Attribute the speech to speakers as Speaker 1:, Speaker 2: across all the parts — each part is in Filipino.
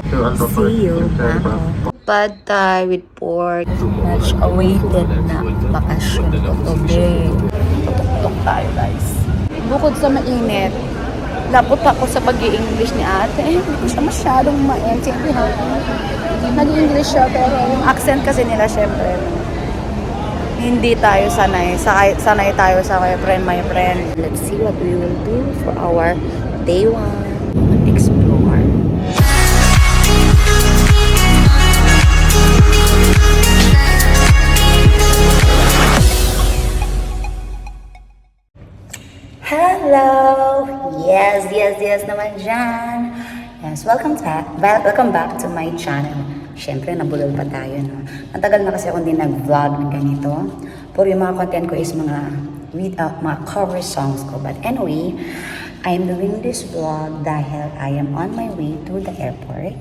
Speaker 1: See you, Mako. Pad Thai with pork. Much awaited na bakasyon ko today. Tutok tayo, guys. Bukod sa mainit, lapot ako sa pag-i-English ni ate. Hindi ko siya masyadong maintindihan. Nag-English siya, pero yung accent kasi nila, syempre, hindi tayo sanay. Sanay tayo sa my friend. Let's see what we will do for our day 1. Explore. Hello! Yes naman dyan. Yes, welcome back to my channel. Siyempre, nabulol pa tayo, no? Ang tagal na kasi akong hindi nag-vlog ng ganito. Puro yung mga content ko is mga cover songs ko. But anyway, I'm doing this vlog dahil I am on my way to the airport.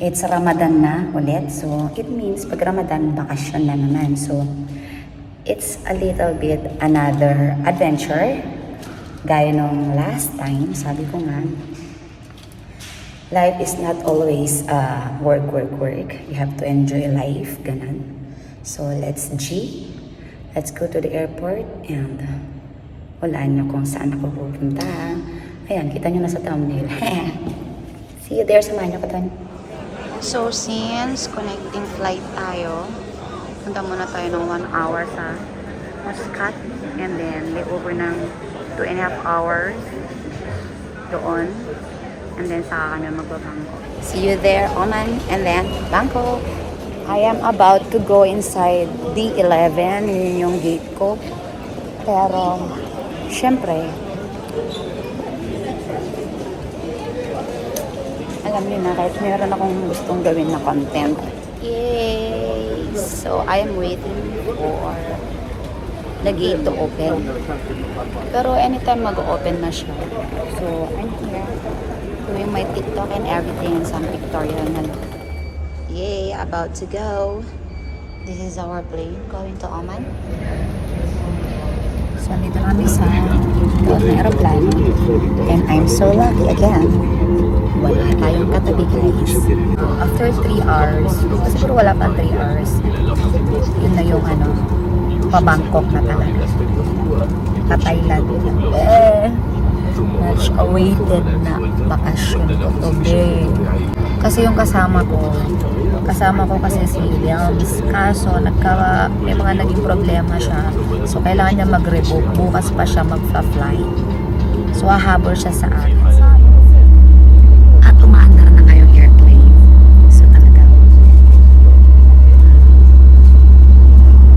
Speaker 1: It's Ramadan na ulit. So, it means pag Ramadan, bakasyon na naman. So, it's a little bit another adventure. Gaya nung last time, sabi ko nga, life is not always work. You have to enjoy life, ganun. So, let's go to the airport and walaan nyo kung saan ako pupunta. Ayan, kita nyo na sa thumbnail. See you there, samahan nyo ko doon. So, since connecting flight tayo, punta muna tayo ng 1 hour sa Muscat and then layover ng 2.5 hours doon. And then saka kami magbabangko. See you there, Oman, and then Bangkok. I am about to go inside D11. Yun yung gate ko. Pero, syempre, alam niyo na, kahit meron akong gustong gawin na content. Yay! So, I am waiting for the gate to open. Pero anytime mag-open na siya. So, I'm here doing my TikTok and everything, some pictorial na. Yay, about to go. This is our plane going to Oman. So, dito kami sa loob ng aeroplano. And I'm so lucky again. Wala tayong katabi, guys. After 3 hours, siguro wala pa 3 hours, yun na yung pa-Bangkok na talaga. Pa-Thailand. Much awaited na bakasyon ko today. Kasi yung kasama ko kasi si Williams. Kaso may mga naging problema siya. So kailangan niya mag-rebook. Bukas pa siya mag-fly. So hahabol siya sa akin. At umaandar na ngayong airplane. So talaga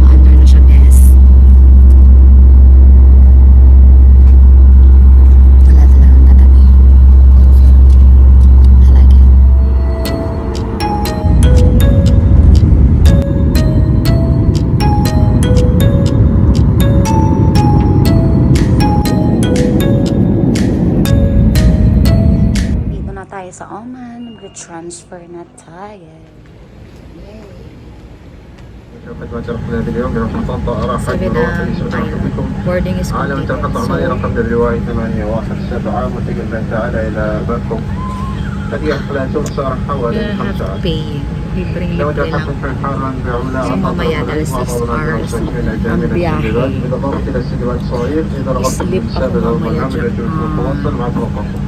Speaker 1: umaandar na siya, guys. Wala talagang katabi. I like it. Dito na tayo sa Oman. Mag-transfer na tayo.
Speaker 2: قد وجربنا اليوم برقم طائرة
Speaker 1: Sabi na boarding is
Speaker 2: على متى
Speaker 1: completed.
Speaker 2: قطع معي رقم للرواية 817 وتقل بأن تعالى إلى بانكوك. هذه الرحلات صار حوالي
Speaker 1: You
Speaker 2: 5
Speaker 1: have
Speaker 2: ساعات.
Speaker 1: pay. Libreng
Speaker 2: لو
Speaker 1: libre
Speaker 2: جاء
Speaker 1: lang.
Speaker 2: في حارا بعملة
Speaker 1: So mamaya dahil 6 hours ang biyahe.
Speaker 2: إذا ضغطت إلى السلوات صغير إذا رغبت في
Speaker 1: Sleep
Speaker 2: السبب
Speaker 1: ako
Speaker 2: أو
Speaker 1: mamaya
Speaker 2: المنام
Speaker 1: dyan.
Speaker 2: يجوز التواصل مع توقفه.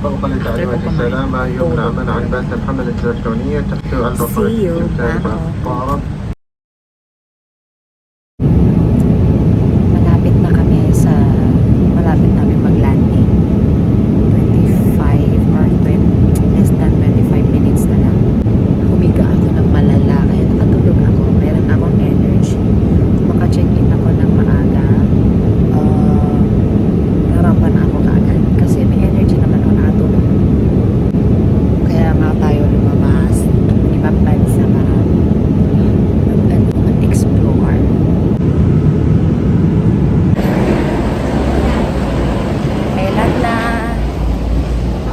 Speaker 2: طبقا لتعليمات السلامة يمنع منع بات الحملة الإلكترونية تحتوي على الرقم
Speaker 1: See you,
Speaker 2: التالي على
Speaker 1: Mako.
Speaker 2: الطائرة.
Speaker 1: Malapit namin mag-landing. 25 or 20, less than 25 minutes na lang. Humiga ako ng malala. Kaya nakatulog ako. Meron akong energy. Maka-check-in ako ng maaga. Harapan ako kaagad. Kasi may energy naman ako nakatulog. Kaya nga tayo lumabas. Ibang bansa para mag-explore. Thailand na.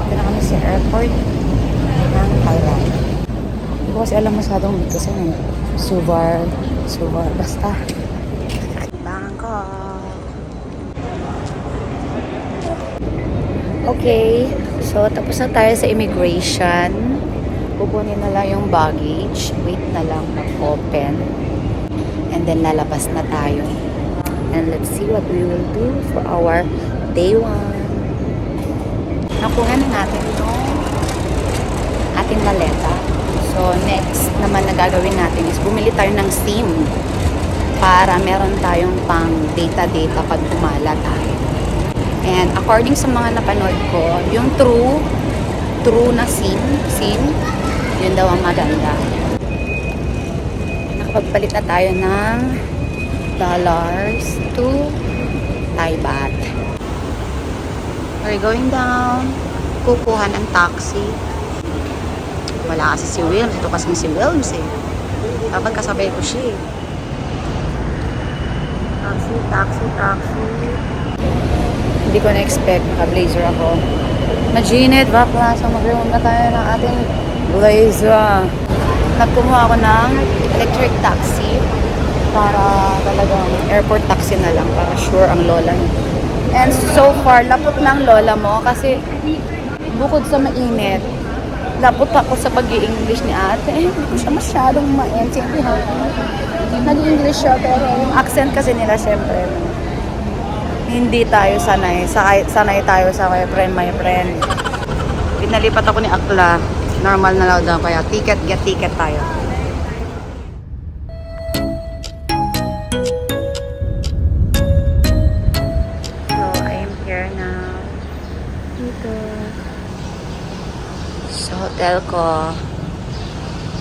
Speaker 1: Ito na kami sa airport ng Thailand. Hindi ko kasi alam masyadong dito sa Suvar, basta. Bangkok. Okay, so tapos na tayo sa immigration. kukunin na lang yung baggage. Wait na lang mag-open. And then lalabas na tayo. And let's see what we will do for our day 1. Nakuha na natin yung ating maleta. So, next naman na gagawin natin is bumili tayo ng SIM para meron tayong pang data pag gumala tayo. And according sa mga napanood ko, yung true na SIM, yun daw ang maganda. Nakapagpalit na tayo ng dollars to Thai baht. We're going down. Kukuha ng taxi. Wala kasi si Wilms. Ito kasi si Wilms eh. Dapat kasabay ko siya eh. Taxi. Hindi ko na-expect. Naka-blazer ako. Majinit, bakla. So mag-remove na tayo ng ating blazer. Nagkumuha ako ng electric taxi para talagang airport taxi na lang para sure ang lola niya. And so far, lapot ng lola mo kasi bukod sa mainit, lapot ako sa pag-i-English ni ate. Hindi ko siya masyadong maintindihan. Nag-English siya pero yung accent kasi nila syempre hindi tayo sanay. Sanay tayo sa my friend. Pinalipat ako ni Akla. Normal na lang daw kaya get ticket tayo.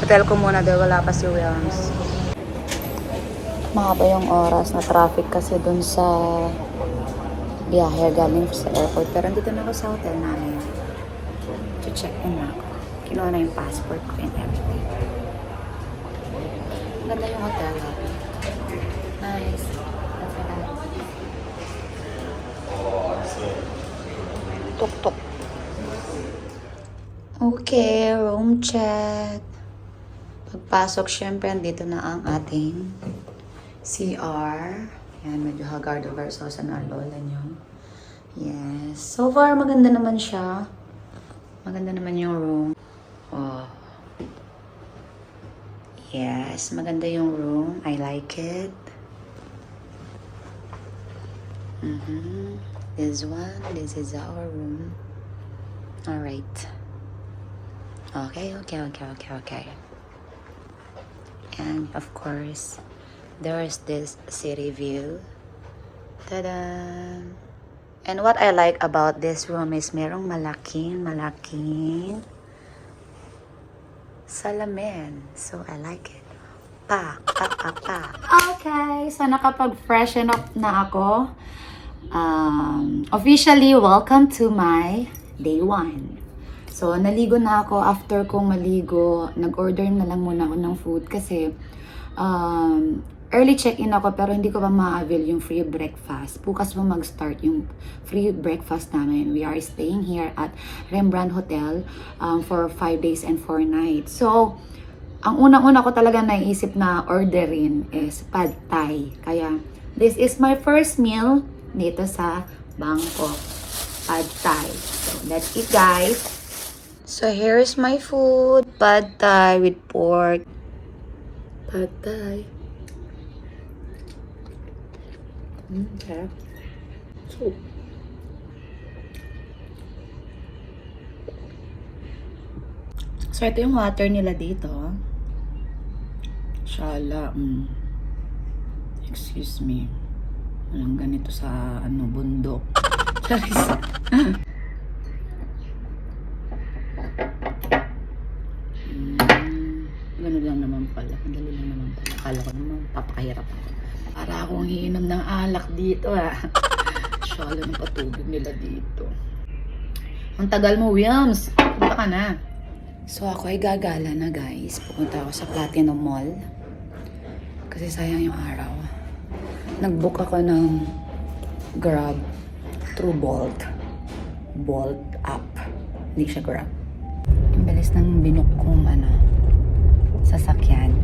Speaker 1: Hotel ko muna dahil wala pa si Wilms. Mahaba yung oras na traffic kasi dun sa biyahe galing sa airport. Pero dito na ako sa hotel namin. Check-in na ako. Kinuha na yung passport ko and everything. Ganda yung hotel. Nice. Tuk-tuk. Okay, room check. Pagpasok, syempre, andito na ang ating CR. Yan, medyo haggard versus sa lola nyo. Yes. So far, maganda naman siya. Maganda naman yung room. Oh. Yes, maganda yung room. I like it. This one, this is our room. Alright. Okay. And of course, there's this city view. Ta-da! And what I like about this room is merong malaking salamin. So I like it. Pa. Okay, so nakapag-freshen up na ako. Officially, welcome to my day 1. So, naligo na ako. After kong maligo, nag-order na lang muna ako ng food kasi early check-in ako pero hindi ko pa ma-avail yung free breakfast. Bukas pa mag-start yung free breakfast namin. We are staying here at Rembrandt Hotel for 5 days and 4 nights. So, ang unang-una ko talaga naisip na orderin is pad thai. Kaya, this is my first meal dito sa Bangkok. Pad thai. So, let's eat, guys. So, here's my food. Pad thai with pork. Pad thai. Okay. Soup. So, ito yung water nila dito. Shala. Excuse me. Walang ganito sa bundok. Charis. Ganun lang naman pala. Madali lang naman pala. Akala ko naman papakahirap ako. Para akong hiinom ng alak dito Shala ng patubig nila dito. Ang tagal mo, Wilms. Punta ka na. So ako ay gagala na, guys. Pupunta ako sa Platinum Mall. Kasi sayang yung araw. Nag-book ako ng Grab through Bolt. Bolt app. Hindi siya Grab. Ang bilis ng binook kong sasakyan.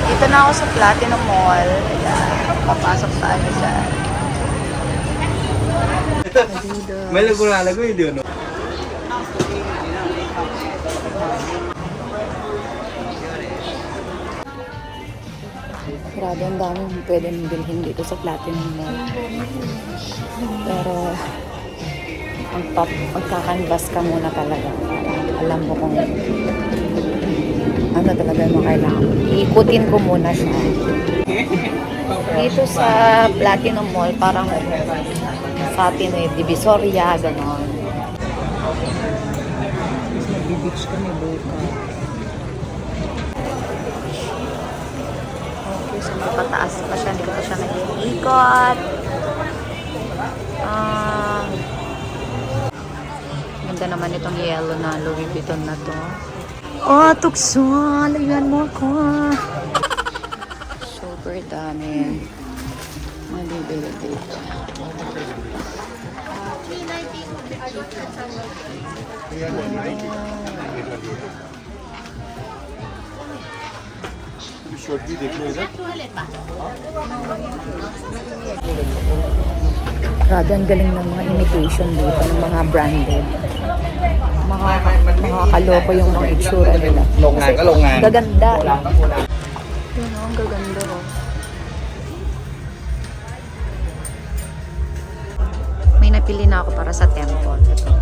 Speaker 1: Dito na ako sa Platinum Mall. Papasok tayo dyan.
Speaker 2: May lago-lago yun, no?
Speaker 1: Grabe, ang daming pwede mong bilhin dito sa Platinum Mall. Pero, magkakanvas ka muna talaga. Alam mo kung ano talaga yung mga kailangan. Iikutin ko muna siya. Dito sa Platinum Mall, parang sa atin eh, Divisoria, gano'n. Nag-beach kami bukas. Okay, so mapataas pa siya. Hindi pa siya nag-iikot. Ganda naman itong yellow na Louis Vuitton na to. Oh, tukso! Lagyan mo ako. Super dami. Malibili dito. Grabe, ang galing ng mga imitation dito, ng mga branded. Makakaloko yung mga itsura nila. Kasi gaganda. Yun, ang gaganda. May napili na ako para sa temple. Ito.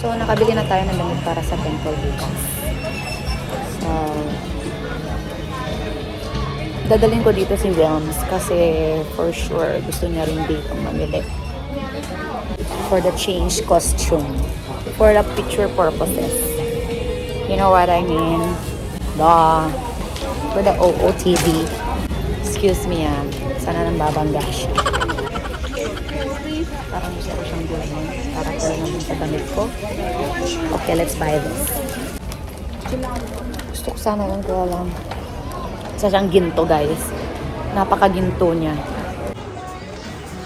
Speaker 1: So, nakabili na tayo ng damit para sa temple bukas. So, dadalhin ko dito si Wilms kasi for sure gusto niya rin dito mamili. For the change costume. For the picture purposes. You know what I mean? For the OOTD. Excuse me sana nang babangga siya. Parang gusto ko siyang bilhin para ko naman sa damit ko. Okay, let's buy this. Gusto ko sana lang ko alam. Isa siyang ginto, guys. Napaka-ginto niya.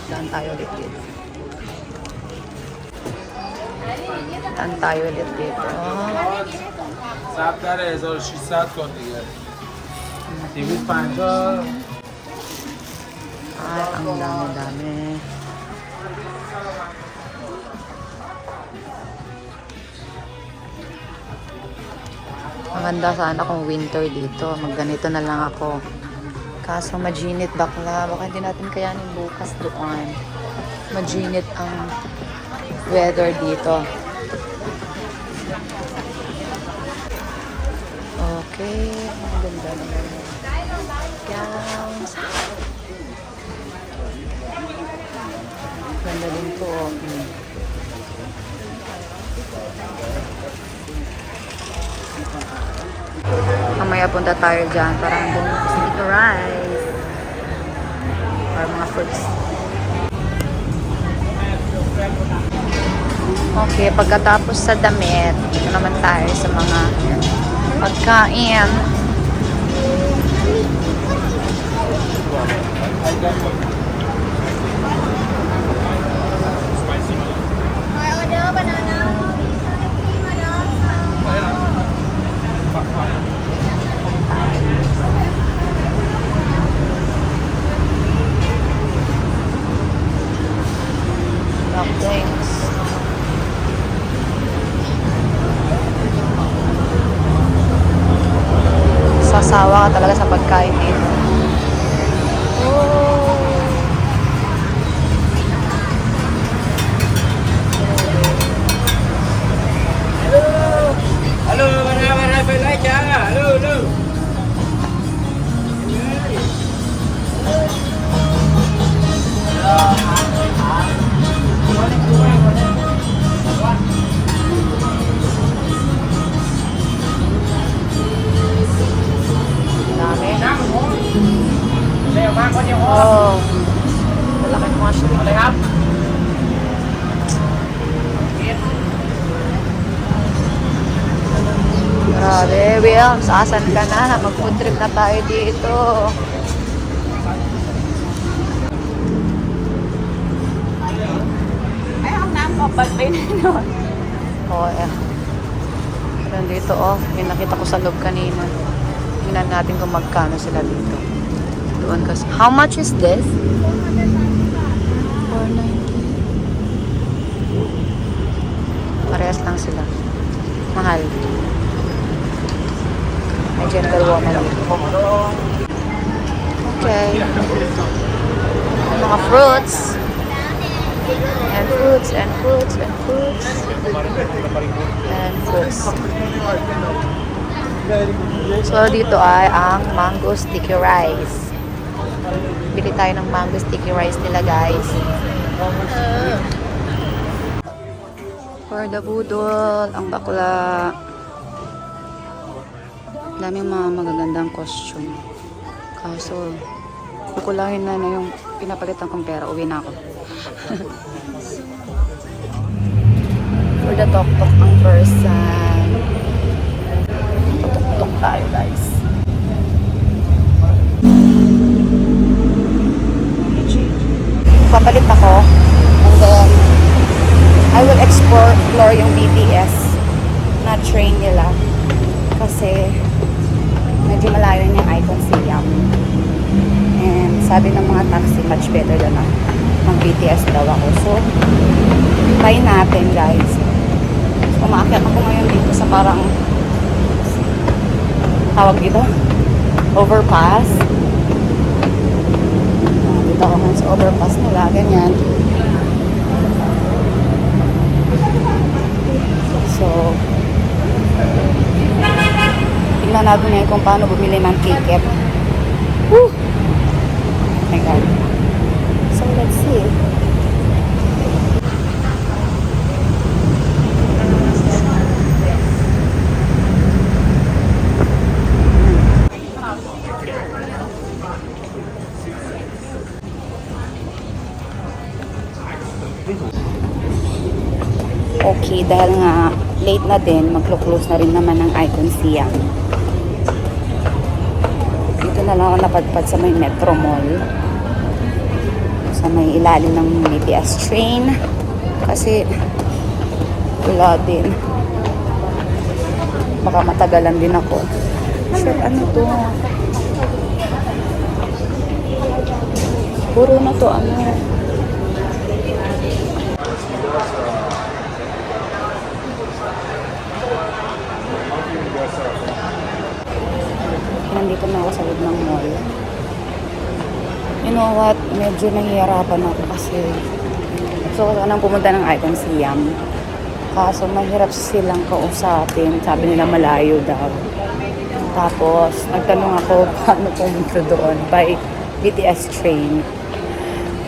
Speaker 1: Daan tayo ulit dito. Daan tayo ulit dito.
Speaker 3: سبتر 1600 کن دیگه 250
Speaker 1: Ay, ang dami-dami. Maganda sana kung winter dito. Magganito na lang ako. Kaso majinit bakla. Baka hindi natin kayanin bukas doon. Majinit ang weather dito. Okay. Maganda naman. Yes. Ganda din to. Mamaya punta tayo dyan para andun kasi dito rice or mga fruits. Okay, pagkatapos sa damit, dito naman tayo sa mga pagkain. Dumplings. Sasawa ka talaga sa pagkain dito.
Speaker 3: Halo, mana pelai cara. Halo.
Speaker 1: Dami. Oh. Malaking mushroom. Grabe, Wilms, asan ka na? Mag-food trip na tayo dito.
Speaker 4: Ay, ang nakapal pa yun.
Speaker 1: Oh, eh. Pero dito, oh. May nakita ko sa loob kanina. Tingnan natin kung magkano sila dito. Doon kasi. How much is this? 490. Parehas lang sila. Mahal. May gentlewoman dito. Okay. Mga fruits. And fruits, and fruits, and fruits. And fruits. So, dito ay ang mango sticky rice. Bili tayo ng mango sticky rice nila, guys. For the budol, ang bakla. Daming mga magagandang costume. Kaso, kukulangin na yung pinapalitan kong pera. Uwi na ako. For the tok-tok ang person. Tok-tok tayo, guys. Papalit ako. And then, I will explore yung BTS na train nila. Kasi, medyo malayo niya yung Icon Siam. And sabi ng mga taxi, much better than mag-BTS daw ako. So, try natin, guys. Umaakyat ako ngayon dito sa parang tawag dito? Overpass. Dito ako ngayon sa overpass nila. Ganyan. So, tingnan natin ngayon kung paano bumili ng ticket. Woo! Oh my God. So, let's see. Okay, dahil nga late na din, maglo-close na rin naman ang Icon Siam. Dito na lang ako napadpad sa may Metro Mall. Sa may ilalim ng BTS train. Kasi wala din. Baka matagalan din ako. Shit, ano to? Puro na to, ano? Nandito na ako sa loob ng mall. You know what? Medyo nahihirapan ako kasi gusto ko sanang pumunta ng Icon Siam. Kaso mahirap silang kausapin. Sabi nila malayo daw. Tapos, nagtanong ako paano pumunta doon by BTS train.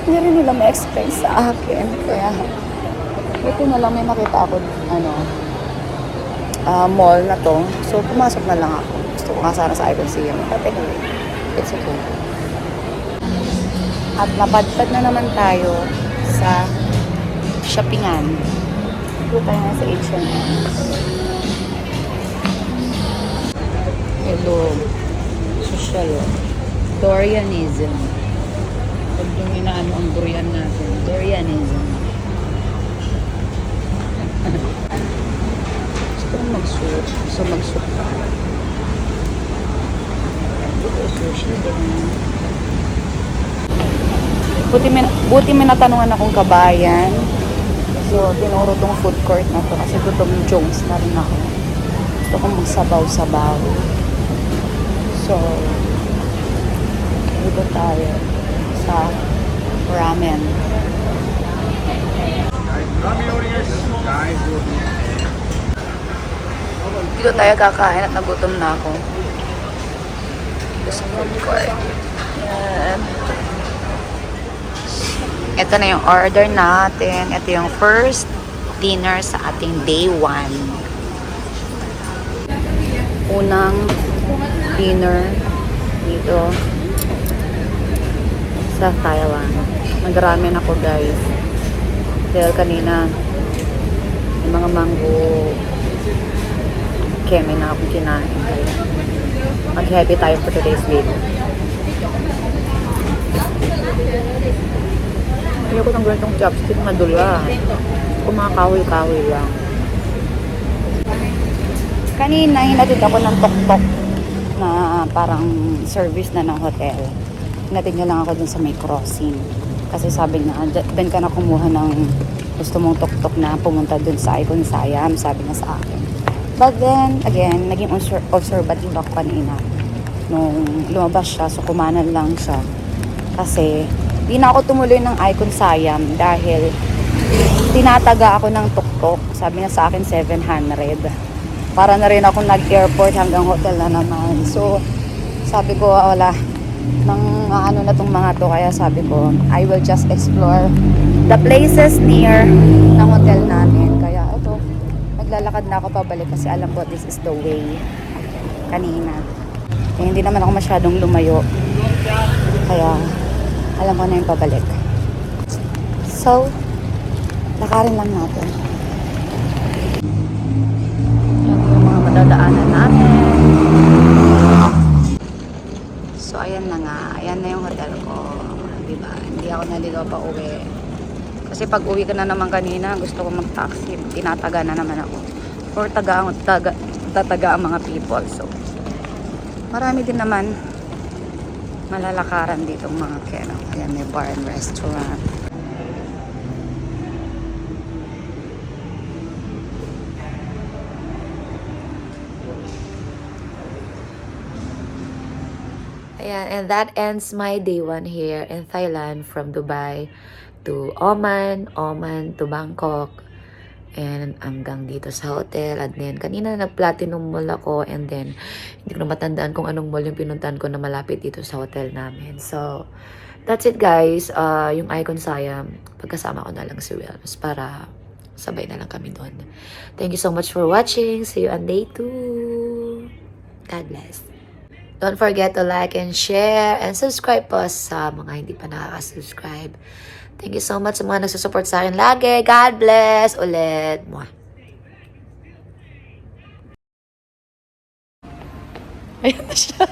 Speaker 1: Hindi rin nila ma-explain sa akin. Kaya, buti na lang may makita ako, mall na to. So, pumasok na lang ako. Gusto ko nga sana sa Icon Siam. But anyway, it's okay. At napadpad na naman tayo sa shoppingan. Dito tayo nga sa H&M. Hello. Social. Dorianism. Pag yung inaano ang durian natin. Dorianism. Gusto ko mag-suit. Gusto mag-suit pa. Dito sushi. Buti may natanungan akong kabayan. So, tinuro tong food court na to. Kasi gutom Jones na rin ako. Gusto kong magsabaw-sabaw. So, dito tayo sa ramen. Dito tayo kakain at nagutom na ako. Dito sa food court. Yan. Ito na yung order natin. Ito yung first dinner sa ating day 1. Unang dinner dito sa Thailand. Nag-ramen ako, guys. Dahil kanina yung mga mango keme na akong kinain. Mag-happy tayo for today's video. Ayoko ng ganitong chopstick, madula. Kumakahoy-kahoy lang. Kanina, hinatid ako ng tok-tok na parang service na ng hotel. Hinatid niya lang ako dun sa may crossing. Kasi sabi niya, dyan ka na kumuha ng gusto mong tuktok na pumunta dun sa Icon Siam, sabi niya sa akin. But then, again, naging observative ako kanina. Nung lumabas siya, so kumanan lang siya. Kasi, di na ako tumuloy ng Icon Siam dahil tinataga ako ng tuktok. Sabi niya sa akin, 700. Para na rin ako nag-airport hanggang hotel na naman. So, sabi ko, wala. Nang ano na tong mga to, kaya sabi ko, I will just explore the places near ng hotel namin. Kaya, ito, naglalakad na ako pabalik kasi alam ko this is the way kanina. Eh, hindi naman ako masyadong lumayo. Kaya, alam ko na yung pabalik. So, lakarin lang natin. Yan yung mga madadaanan namin. So, ayan na nga. Ayan na yung hotel ko. Diba? Hindi ako naligaw pa uwi. Kasi pag uwi ka na naman kanina, gusto ko mag-taxi. Tinataga na naman ako. Or tataga ang mga people. So, marami din naman malalakaran dito mga keno. Ayan, may bar and restaurant. Ayan, and that ends my day 1 here in Thailand from Dubai to Oman to Bangkok, and hanggang dito sa hotel. At then, kanina nag-platinum mall ako, and then, hindi ko na matandaan kung anong mall yung pinuntahan ko na malapit dito sa hotel namin. So, that's it guys. Yung Icon Siam, pagkasama ko na lang si Wilms para sabay na lang kami doon. Thank you so much for watching. See you on day 2. God bless. Don't forget to like and share and subscribe po sa mga hindi pa nakaka-subscribe. Thank you so much sa mga nagsusupport sa akin lagi. God bless ulit. Mwah. Ayan na siya.